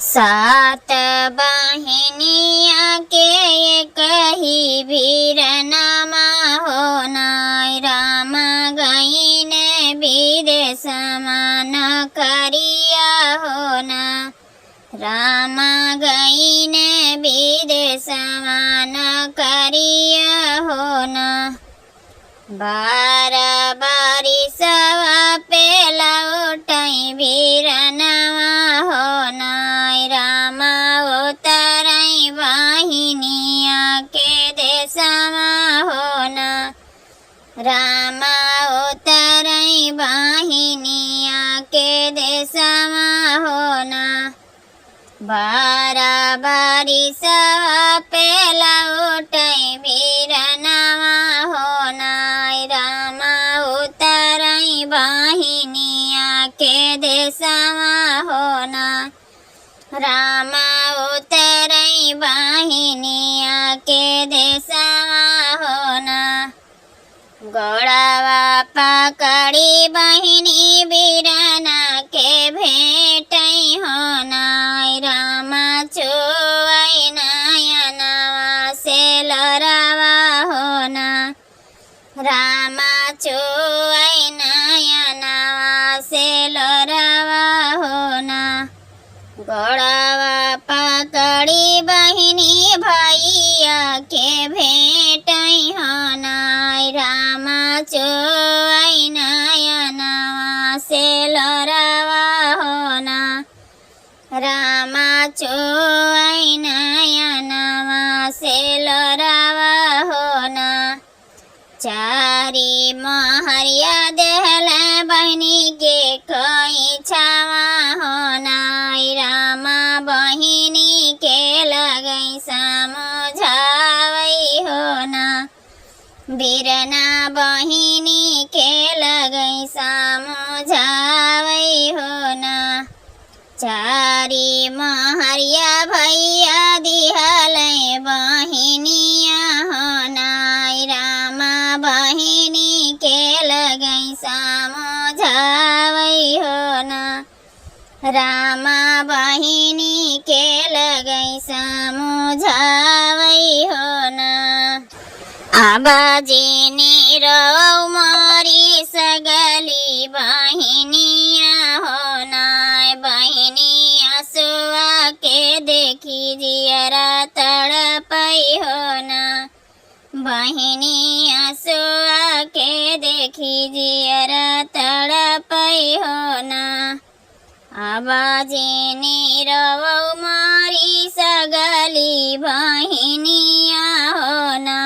सात बहिनिया के एक ही वीर नामा हो नाय। राम गईन विदेश समान करिया हो ना। राम गईन विदेश समान करिया हो ना। बार बारिश पे लौटई वीर नवा हो नाय। राम उतरई वाहिनिया के देशवा हो ना। राम उतरई वाहिनिया के देशवा हो ना। बारा बारिश पे लौटई वीर नवा हो नाय। राम उतरई वाहिनिया के देशवा हो ना। राम उतरई वाहिनिया के देशवा हो ना। गोड़ावा पकड़ी बहिनी बीरना के भेटई हो नाय। राम छुअई नयनवा से लरवा हो ना। राम छुअई नयनवा से लरवा हो ना। गोड़ावा पकड़ी बहिनी भैया के भेटई हो नाय। राम छुअई नयनवा से लरवा हो ना। राम छुअई नयनवा से लरवा हो ना। चारी महरिया देहल बहिनी के कोई छावा हो नाय। राम बहिनी के लगई समझावई हो ना। बीरना बहिनी के लगई समझावई हो ना। चारी महरिया भैया दिहल बहिनिया हो नाय। राम बहिनी के लगई समझावई हो ना। राम बहिनी के लगई समझावई हो ना। आबाजी नीरो मोरी सगली बहिनिया हो नाय। बहिनी असुआ के देखी जियरा तड़पई हो ना। बहिनी असुआ के देखी जियरा तड़पई हो ना। आबाजी नीरो मोरी सगली बहिनिया हो ना।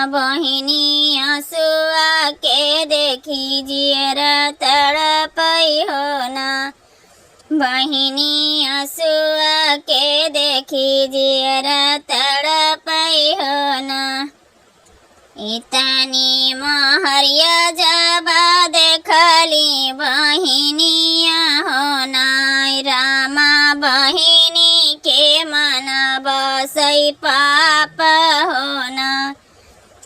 बहिनी असुआ के देखी जियरा तड़पई हो ना। बहिनी असुआ के देखी जियरा तड़पई हो ना। इतनी महरिया जब देखली बहिनिया हो नाय। राम बहिनी के मन बसई पाप हो ना।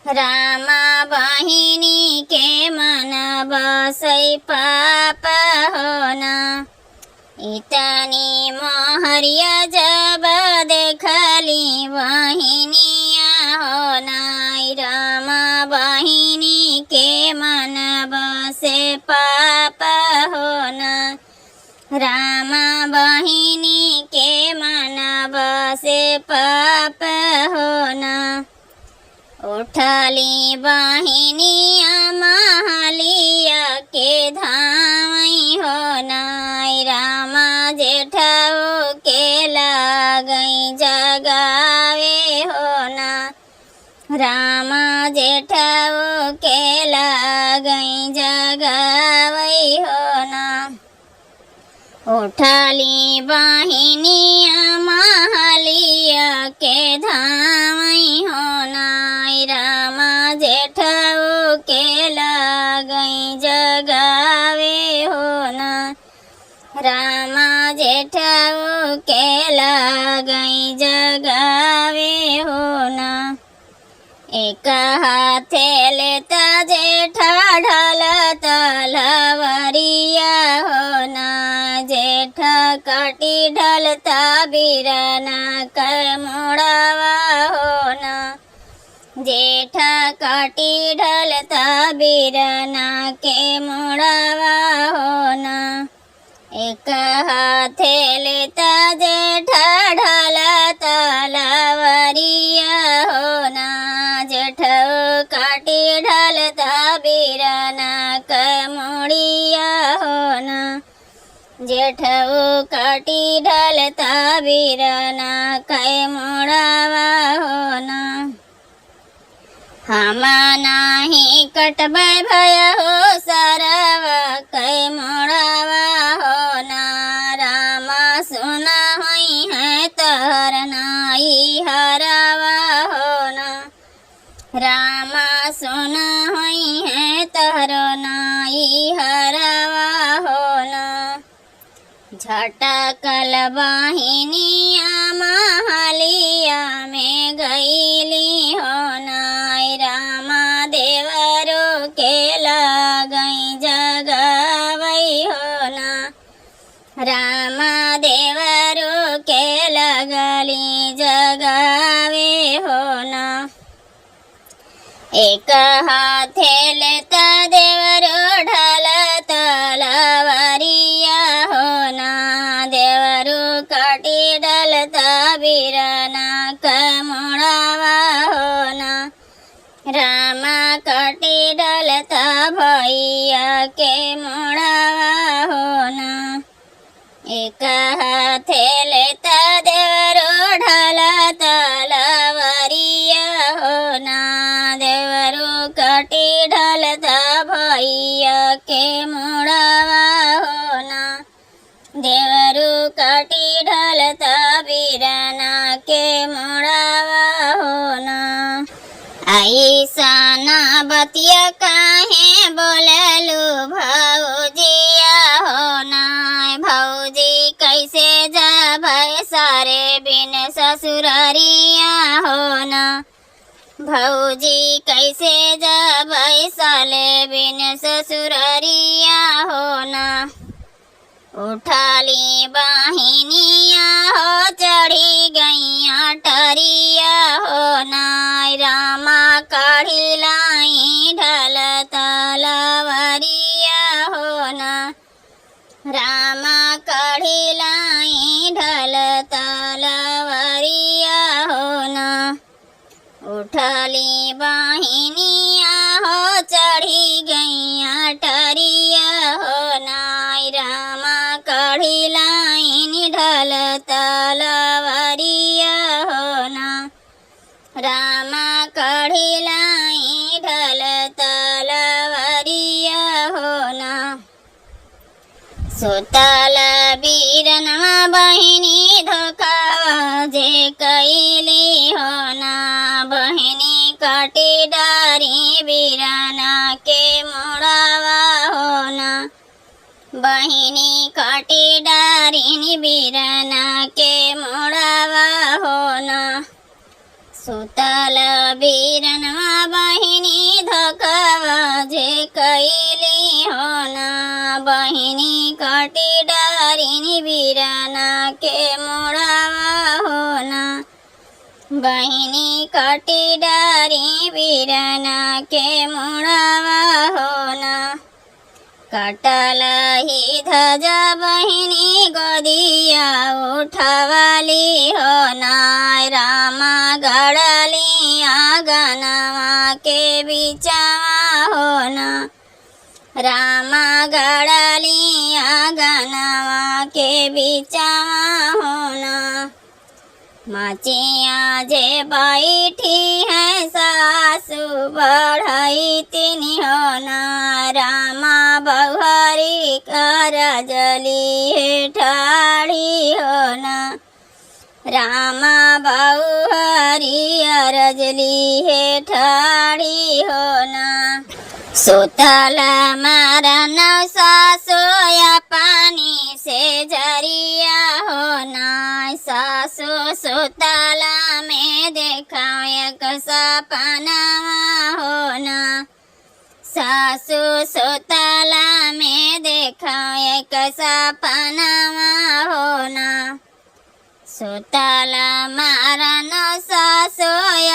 राम बहिनी के मन बसई पाप हो ना। इतनी महरिया जब देखली बहिनिया हो नाय। राम बहिनी के मन बसे पाप हो ना। राम बहिनी के मन बसे पाप हो ना। उठली बहिनिया महलिया के धामई हो नाय। राम जेठऊ के लगई जगावे हो ना। राम जेठऊ के लगई जगावई हो ना। उठली बहिनिया महलिया के धामई हो नाय। राम जेठऊ के लगई जगावे हो ना। राम जेठऊ के लगई जगावे हो ना। एक हाथे लेता जेठा ढालता लवरिया हो ना, जेठा काटी ढलता बीरना कर मोड़ावा हो ना, जेठा काटी ढलता बीरना के मोड़ावा हो ना। एक हाथे लेता जेठा ढालता लवरिया हो ना, जेठा काटी ढलता बीरना कर मोड़िया हो ना, जेठा काटी ढलता बीरना कै मोड़ावा हो ना। हम नाही कटबै भय हो सरवा कै मोड़ावा हो ना, रामा सुना हुई है तहर नाई हरावा हो ना, रामा सुना हुई है तहर नाई हरावा हो ना। झटकल बाहिनिया महलिया में गईली हो ना, रामा देवरो के लगई जगवई हो ना, रामा देवरो के लगली जगावे हो ना। एक हाथे लेता देवरो ढलता लवरिया हो ना, देवरो काटी ढलता बीरना कै मोड़ावा हो ना, रामा काटी ढलता भैया के मोड़ावा हो ना। एक हाथे लेता देवरो ढलता लवरिया हो ना, देवरो काटी ढलता भैया के मोड़ावा हो ना, देवरो काटी ढलता बीरना के मोड़ावा हो ना। ऐसना बतिया काहे बोललू भौजिया हो ना, भौजी कैसे जाबै सारे बिन ससुररिया हो ना, भौजी कैसे जाबै साले बिन ससुररिया हो ना। उठाली बाहिनिया हो चढ़ी गैया टरिया हो ना, रामा काढ़ी लाई ढलता लवरिया हो ना, रामा काढ़ी लाई ढलता लवरिया हो ना। उठली बाहिनिया हो चढ़ी गैया टरिया हो ना, रामा काढ़ी लाइन ढलता लवरिया हो ना, रामा काढ़ी लाई ढलता लवरिया हो ना। सुतल बीरनवा बहिनी धोखावा जे कैली हो ना, बहिनी काटी डारी बीरना के मोड़ावा हो ना, बहिनी काटी डारी बीरना के मोड़ावा हो ना। सुतल बीरनवा बहिनी धोखावा जे कैली हो ना, बहिनी काटी डारी बीरना के मोड़ावा हो ना, बहिनी काटी डारी बीरना के मोड़ावा हो ना। कटल ही धजा बहिनी गोदिया उठवली हो ना, रामा गड़ली आंगनवा के बिचवा हो ना, रामा गड़ली आंगनवा के बिचवा हो ना। माचिया जे बैठी है सासु बढ़ई तिनी हो ना, रामा बहुरी कर जली है ठाड़ी हो ना, रामा बहुरी अरजली है ठाड़ी हो ना। सुतल मरन सासोया पानी से जरिया हो ना, सासु सुतला में देखाओ एक सपनावा हो ना। सासु सुतला में देखाओ एक सपनावा हो ना। सुतला मारा न सासु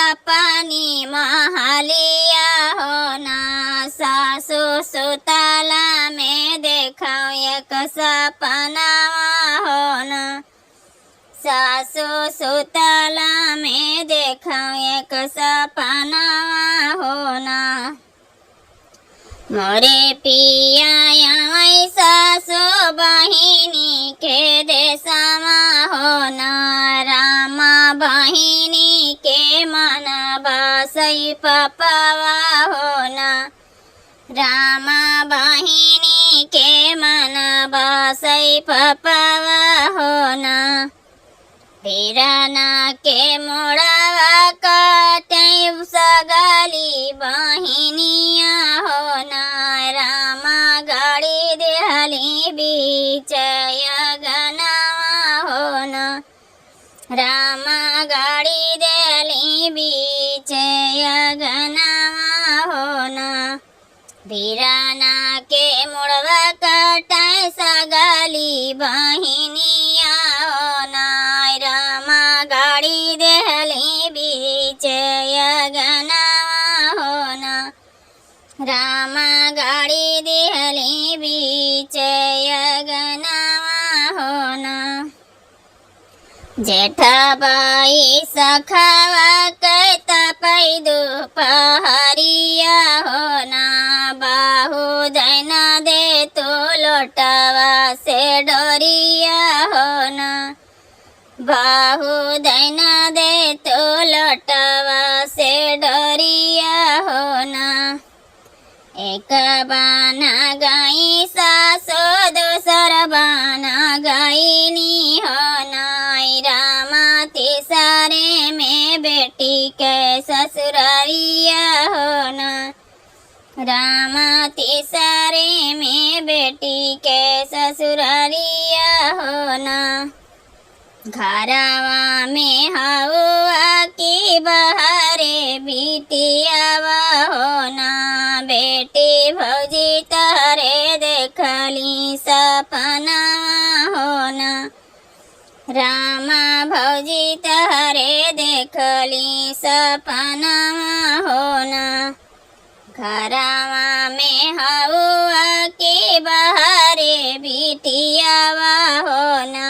अपनी महलिया हो ना। सासु सुतला में देखाओ एक सपनावा हो ना। सासु सुतला में देखाओ एक सपनावा हो ना। मोरे पिया आई सासु बहिनी के देशमा हो ना। रामा बहिनी के मन बसई पपवा हो ना। रामा बहिनी के मन बसई पपवा हो ना। बिराना के मोड़वा कटे सगली बहिनिया हो ना। रामा गाड़ी देहली बीच गनावा हो ना। रामा गाड़ी देहली बीच गनावा हो ना। बिराना के मोड़वा कटे सगली बहिनिया हो ना। रामा गाड़ी देहली बीच गनावा हो ना। रामा गाड़ी देहली बीच गनावा हो ना। जेठाबाई सखावा कहता पैदू पहरिया हो ना। बाहु दैना दे तो लोटावा से डोरिया हो ना। बाहु दैना दे तो लोटावा से डोरिया हो ना। एक बाना गाई सासो दूसर बाना गाईनी हो ना। रामा तीसरे में बेटी के ससुरारिया हो ना। रामा तीसरे में बेटी के ससुरारिया हो ना। घरवा में हवा की बहरे बिटियावा हो ना। बेटी भौजी तहरे देखली सपनावा हो ना। रामा भौजी तहरे देखली सपनावा हो ना। घरवा में हवा के बहरे बिटियावा हो ना।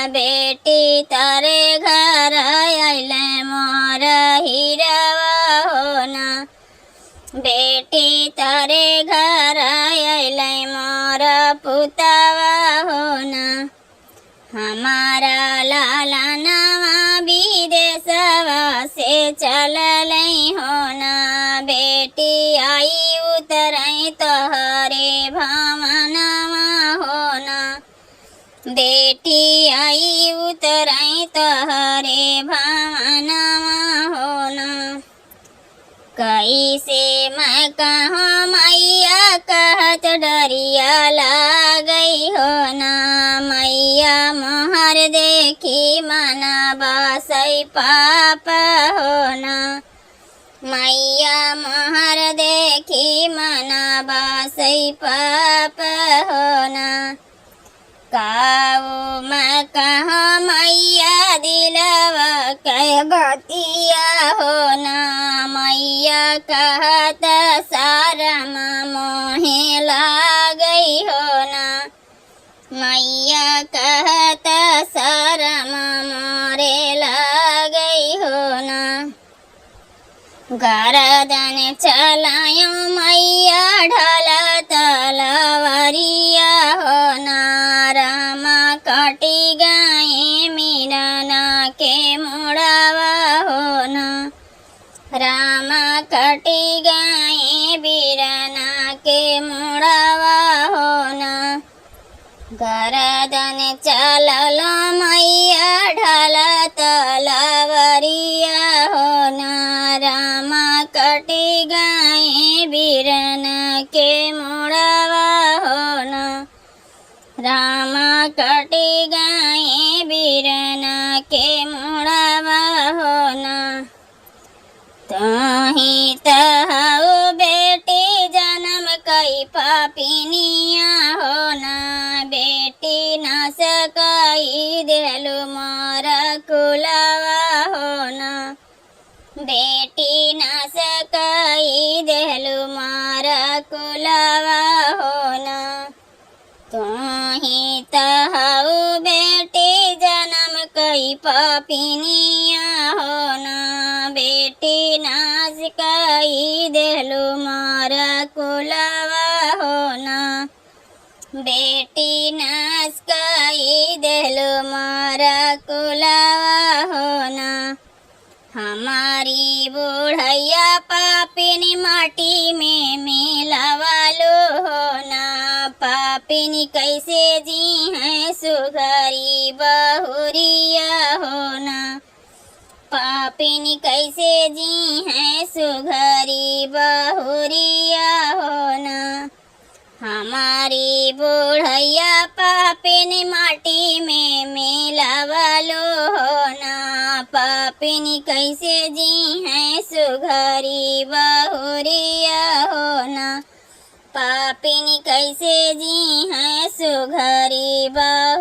बेटी तारे घर आइले मोर हीरावा हो ना। बेटी तारे घर आइले मोर पुतावा हो ना। हमारा लाला नावा विदेशवा से चललै हो ना। बेटी आई उतरै तोहरे भवनवा हो ना। बेटी आई उतरै तोहरे भवनवा हो ना। कैसे मैं कहूँ मैया कहत डरिया लागई हो ना। मैया मोहर देखी मना बसई पाप हो ना। मैया मोहर देखी मना बसई पाप हो ना। काऊ मैं कहूँ मैया दिलवा के बतिया हो ना। मैया कहत सारम मोहे लागई हो ना। मैया कहत सारम मोरे लागई हो ना। गरदन चलायो मैया ढल तलवरिया हो ना। रामा कटी गए मीराना के मुड़ावा हो ना। रामा कटी गए बीराना के मुड़ावा हो ना। गरदन चलल मैया ढल तलवरिया हो ना। रामा कटी गए बीराना के मुड़ावा हो ना। रामा कटी गए बीराना के मुड़ावा हो ना। तोही तहु बेटी जन्म कई पापिनिया हो ना। बेटी न सकई देलु मोर कुलवा हो ना। बेटी न सकई देलु मोर कुलवा हो ना। तोही तहु बेटी जन्म कई पापिनिया हो ना। बेटी नाश कई देलु मोर कुलवा हो ना। बेटी नाश कई देलु मोर कुलवा हो ना। हमारी बुढ़ैया पापिनी माटी में मिलावालो हो ना। पापिनी कैसे जी हैं सुघरी बहुरिया हो ना। पापिनी कैसे जी हैं सुघरी बहुरिया हो ना। हमारी बुढ़ैया पापिनी माटी में मिलावालो हो ना। पापिनी कैसे जी हैं सुघरी बहुरिया हो ना। पापिनी कैसे जी हैं सुघरी बहुरिया